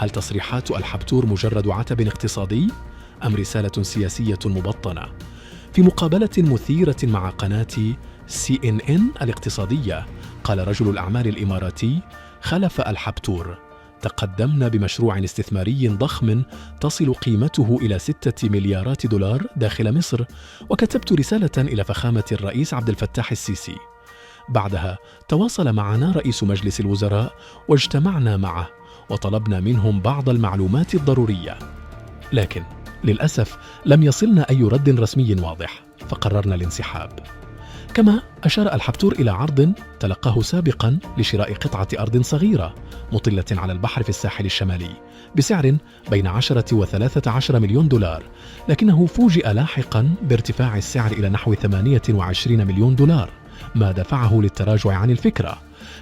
هل تصريحات الحبتور مجرد عتب اقتصادي أم رسالة سياسية مبطنة؟ في مقابلة مثيرة مع قناة CNN الاقتصادية، قال رجل الأعمال الإماراتي خلف الحبتور: تقدمنا بمشروع استثماري ضخم تصل قيمته إلى 6 مليارات دولار داخل مصر، وكتبت رسالة إلى فخامة الرئيس عبد الفتاح السيسي. بعدها تواصل معنا رئيس مجلس الوزراء واجتمعنا معه وطلبنا منهم بعض المعلومات الضرورية، لكن للأسف لم يصلنا أي رد رسمي واضح، فقررنا الانسحاب. كما أشار الحبتور إلى عرض تلقاه سابقا لشراء قطعة أرض صغيرة مطلة على البحر في الساحل الشمالي بسعر بين 10 و13 مليون دولار، لكنه فوجئ لاحقا بارتفاع السعر إلى نحو 28 مليون دولار، ما دفعه للتراجع عن الفكرة.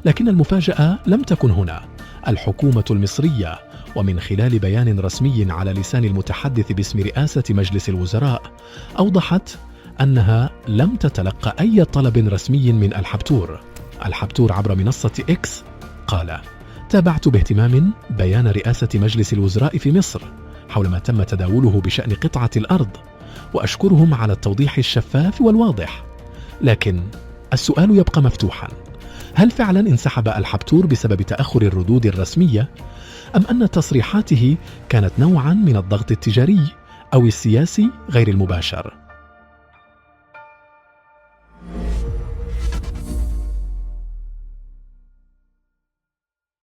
لكن المفاجأة لم تكن هنا. الحكومة المصرية، ومن خلال بيان رسمي على لسان المتحدث باسم رئاسة مجلس الوزراء، أوضحت أنها لم تتلقى أي طلب رسمي من الحبتور. الحبتور عبر منصة إكس قال: تابعت باهتمام بيان رئاسة مجلس الوزراء في مصر حول ما تم تداوله بشأن قطعة الأرض، وأشكرهم على التوضيح الشفاف والواضح. لكن السؤال يبقى مفتوحا: هل فعلا انسحب الحبتور بسبب تأخر الردود الرسمية، أم أن تصريحاته كانت نوعا من الضغط التجاري أو السياسي غير المباشر؟